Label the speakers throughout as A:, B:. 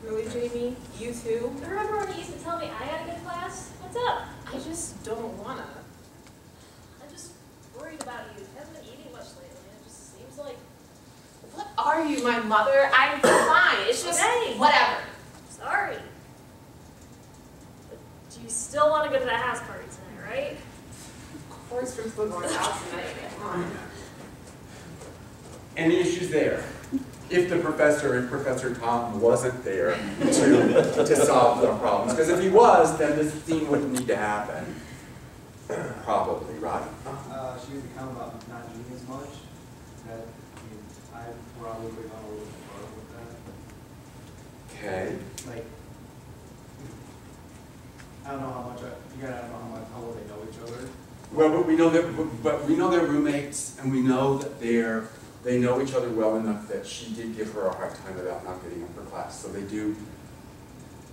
A: Really, Jamie? You too?
B: Remember when you used to tell me I had a good class? What's up?
A: I just don't wanna.
B: I'm just worried about you. You haven't been eating much lately. It just seems like...
A: What are you, my mother? I'm fine. It's just
B: Okay.
A: whatever.
B: Sorry. But do you still want to go to that house party tonight, right?
A: Of course we're still going out tonight. Come on.
C: Any issues there? If Professor Tom wasn't there to solve the problems. Because if he was, then this scene wouldn't need to happen. Probably, right?
D: She used to comment about not eating as much. That, I probably gone a little bit far with that.
C: Okay.
D: Like, I don't know how much, you gotta know how well they know each other.
C: Well, but we know they're roommates, and we know that they know each other well enough that she did give her a hard time about not getting up for class.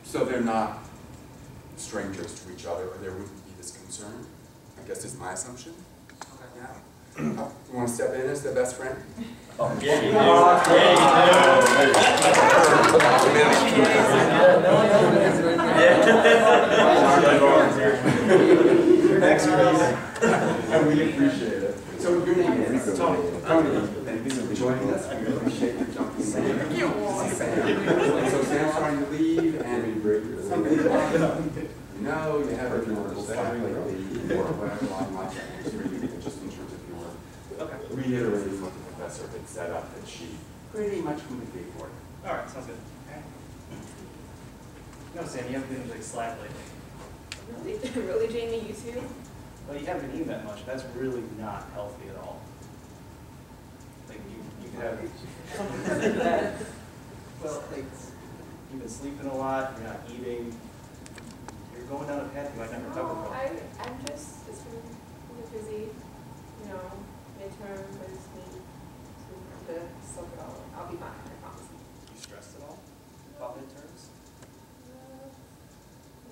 C: So they're not strangers to each other, or there wouldn't be this concern, I guess is my assumption. Okay. Yeah. You want to step in as the best friend?
E: Oh, yeah.
C: You're next, and we appreciate it. So your name is Tony. Thank you for joining us. We appreciate you jumping in. So Sam's trying to leave, and something you have a little stuff lately, or whatever line like that. Just in terms of your reiterating what the professor had set up, that she pretty much couldn't agree for it.
E: All right, sounds good. Okay. No, Sam, you haven't been like slack lately.
A: Really? Really, Jamie? You too?
E: Well, you haven't been eating that much. That's really not healthy at all. Like you could have. Well, like you've been sleeping a lot. You're not eating. You're going down a path you might never recover from.
A: I'm just, it's been really busy, you know, midterm, but it's me, so I'm to soak it all in. I'll be fine, I promise.
E: You stressed at all about midterms?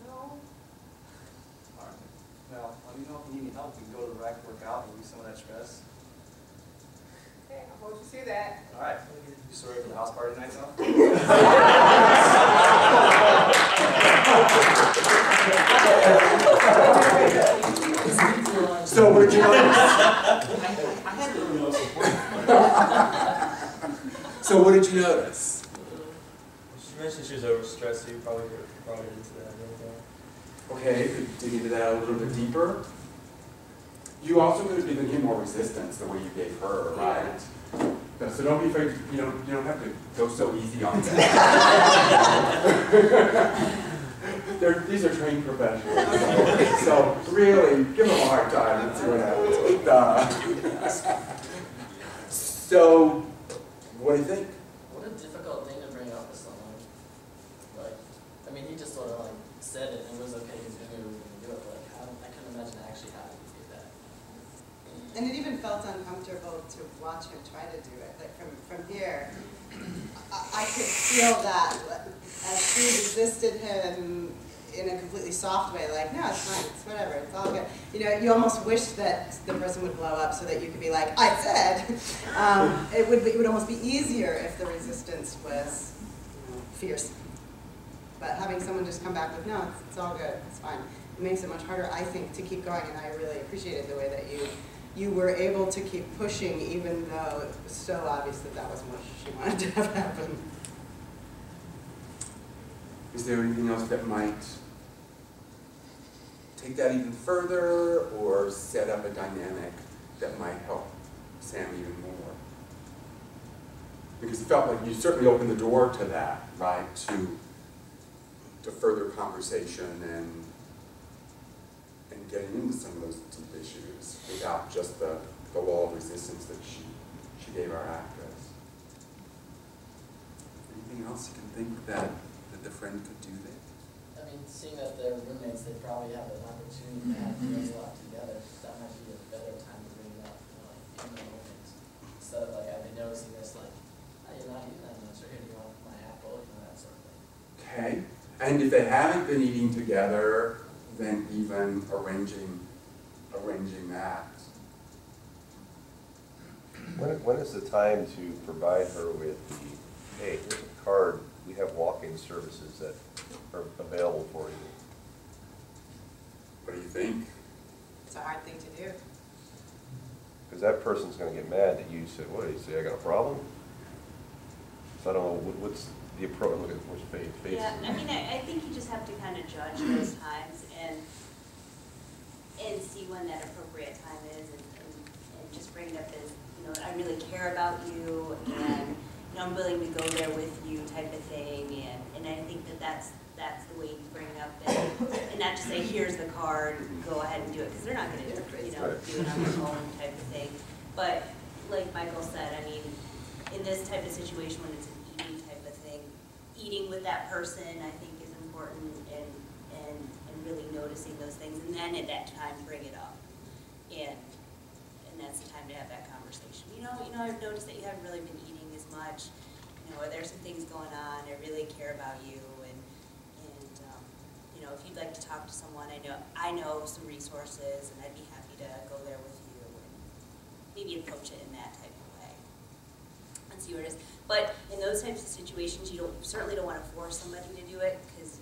A: No.
E: All right. Well, let me know if you need any help. We can go to the rack, work out, and relieve some of that stress.
A: Okay, I'll hold you to that.
E: All right. You sorry for the house party tonight, though?
C: So what did you notice? So what did you notice?
F: She mentioned she was overstressed, so you probably could have brought it into that.
C: Okay, could dig into that a little bit deeper. You also could have given him more resistance the way you gave her, right? So don't be afraid. You don't have to go so easy on that. These are trained professionals, so really give them a hard time and see what happens. So, what do you think?
G: What a difficult thing to bring up with someone. Like, I mean, he just sort of like said it and it was okay because we knew we were going to do it, but like, I couldn't imagine actually having to do that.
H: And it even felt uncomfortable to watch him try to do it. Like from here, I could feel that as she resisted him in a completely soft way, like, no, it's fine, it's whatever, it's all good. You know, you almost wish that the person would blow up so that you could be like, I said. It would almost be easier if the resistance was fierce. But having someone just come back with, no, it's all good, it's fine. It makes it much harder, I think, to keep going, and I really appreciated the way that you were able to keep pushing even though it was so obvious that that wasn't what she wanted to have happen.
C: Is there anything else that might take that even further or set up a dynamic that might help Sam even more? Because it felt like you certainly opened the door to that, right? To further conversation and getting into some of those deep issues without just the wall of resistance that she gave our actress. Anything else you can think that the friend could do there?
G: I mean, seeing that they're roommates, they probably have an opportunity to have things a lot together. That might be a better time to bring it up, you know, like in the moment. Instead of like, I've been noticing this, like, oh, you're not eating that much, or here, do you want my apple, you know, that sort of thing.
C: Okay. And if they haven't been eating together, then even arranging that.
I: When is the time to provide her with the, hey, here's a card we have walk-in services that are available for you.
C: What do you think?
H: It's a hard thing to do.
I: Because that person's gonna get mad that you said, what, did you say I got a problem? So I don't know, what's the approach, look at what's face.
J: Yeah, I mean, I think you just have to kind of judge those times and see when that appropriate time is and just bring it up as, you know, I really care about you and, you know, I'm willing to go there with you type of thing, and I think that's the way you bring it up, and not just say, here's the card, go ahead and do it, because they're not going to, you know, do it on their own type of thing. But like Michael said, I mean, in this type of situation, when it's an eating type of thing, eating with that person, I think, is important, and really noticing those things, and then at that time, bring it up, and that's the time to have that conversation. You know, I've noticed that you haven't really been eating as much. You know, there's some things going on. I really care about you, and you know, if you'd like to talk to someone, I know some resources, and I'd be happy to go there with you, and maybe approach it in that type of way and see where it is. But in those types of situations, you certainly don't want to force somebody to do it, because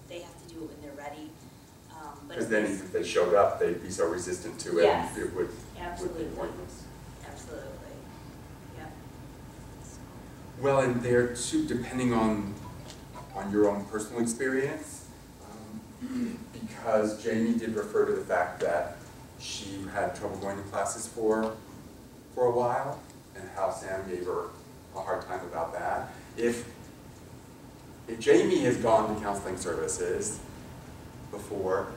J: they have to do it when they're ready.
C: Because then if they showed up, they'd be so resistant to it,
J: Yes,
C: and it would
J: absolutely.
C: be pointless.
J: Absolutely, yeah.
C: Well, and there too, depending on your own personal experience, because Jamie did refer to the fact that she had trouble going to classes for a while, and how Sam gave her a hard time about that. If Jamie has gone to counseling services before,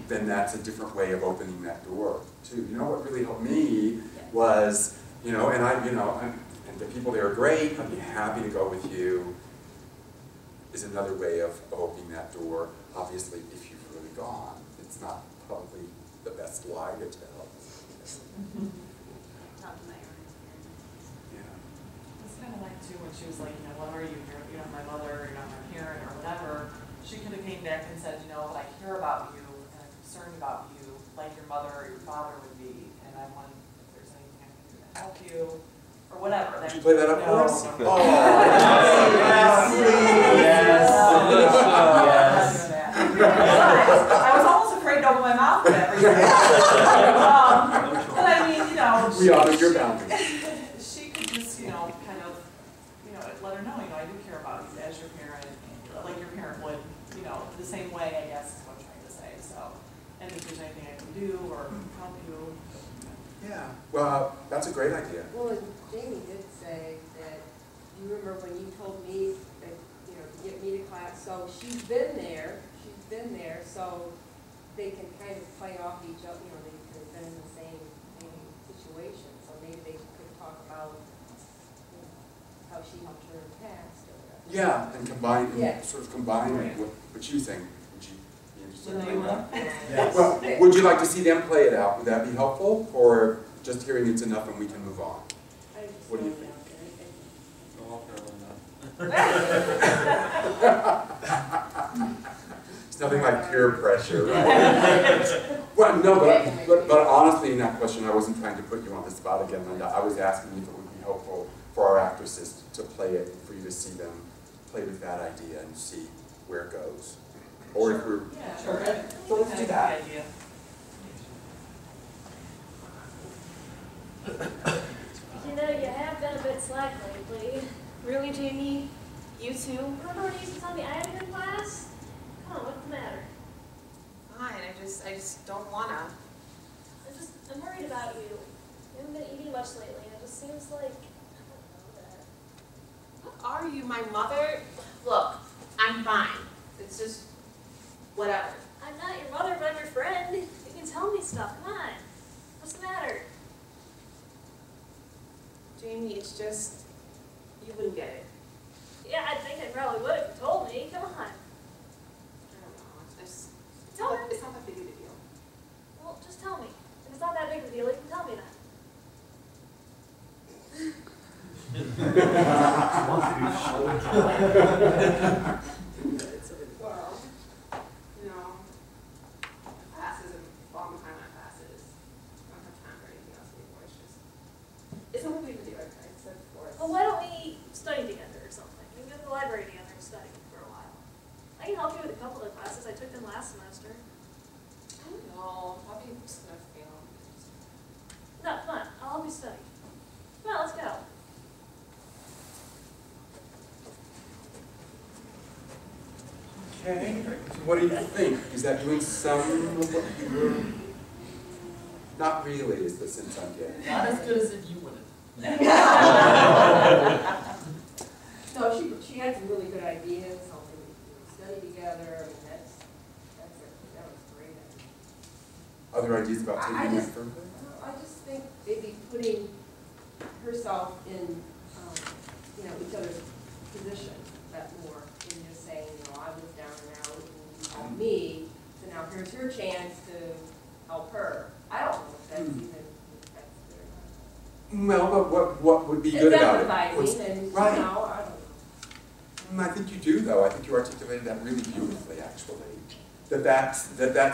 C: then that's a different way of opening that door too. You know what really helped me was, you know, and and the people there are great, I'd be happy to go with you, is another way of opening that door. Obviously, if you've really gone, it's not probably the best lie to tell.
J: Talk to my own experience.
C: Yeah.
K: It's kind of like too when she was like, you know, what are you? You're not my mother, you're not my parent, or whatever. She could have came back and said, you know, I care about you and I'm concerned about you, like your mother or your father would be, and I want if there's anything I can do to help you, or whatever.
C: Would you play that up for us?
K: No.
C: Oh,
K: Yes. I was almost afraid to open my mouth for that reason. But I mean, you know,
C: we honored your boundaries.
K: she could just, you know, kind of, you know, let her know, you know, I do care about you as your parent, like your parent would, you know, the same way, I guess, is what I'm trying to say. So, and if there's anything I can do or help you.
C: Yeah. Well, that's a great idea.
L: Well, and Jamie did say that, you remember when you told me that, you know, to get me to class, so she's been there, so they can kind of play off each other, you know, they've been in the same situation, so maybe they could talk about, you know, how she helped her in the past or whatever.
C: Yeah, and combine,
L: Yeah.
C: sort of combine
L: Right.
C: what you think. Would you be interested in
K: Would
C: doing
K: you?
C: that?
K: Yes.
C: Well, would you like to see them play it out? Would that be helpful? Or just hearing it's enough and we can move on? What do you think? It's nothing like peer pressure, right? Well, no, but honestly, in that question, I wasn't trying to put you on the spot again, Linda. I was asking if it would be helpful for our actresses to play it, for you to see them play with that idea and see where it goes. Or if we're...
K: Yeah, sure.
C: So let's do that.
K: Idea.
B: You know, you have been a bit slack lately. Really, Jamie? You too? Remember when you used to tell me I had a good class? Come on, what's the matter?
A: Fine, I just don't wanna.
B: I'm worried about you. You haven't been eating much lately, and it just seems like, I don't know that.
A: What are you, my mother? Look, I'm fine. It's just, whatever.
B: I'm not your mother, but I'm your friend. You can tell me stuff. Come on. What's the matter?
A: Jamie, it's just, you wouldn't get it.
B: Yeah, I think I probably would if you told me. Come on.
A: I don't know, it's
B: Tell me.
A: it's not that big of a deal.
B: Well, just tell me. If it's not that big of a deal, you can tell me that.
A: Well, you know, classes and falling behind my classes. I don't have time for anything else anymore. It's not that big of a deal, like I said before.
B: Well, why don't we study together or something? We can go to the library together. last semester.
A: I don't know, probably just gonna fail.
B: No, come on, I'll help you study. Come on, let's go.
C: Okay, what do you think? Is that doing some of what you were? Not really is the sense I'm getting.
G: Not as good as if you would have.
L: No, she had some really good ideas, something we study together, I mean, that was great.
C: Other ideas about
L: I
C: taking that
L: just-
C: further?
L: I just think maybe putting herself in, each other's position that more, than just saying, I was down and out, and you helped me, so now here's your chance to help her. I don't know if that's even, if that's good or not.
C: Well, but what would be good about it? What's-
L: It's empathizing and,
C: right.
L: I don't know.
C: I think you do, though. I think you articulated that really beautifully, actually. That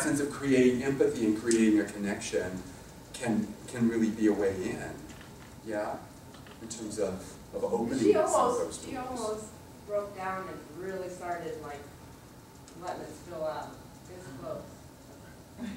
C: sense of creating empathy and creating a connection can really be a way in. Yeah, in terms of opening
L: She
C: some of those
L: almost
C: doors.
L: broke down and really started like letting it spill out. It's close.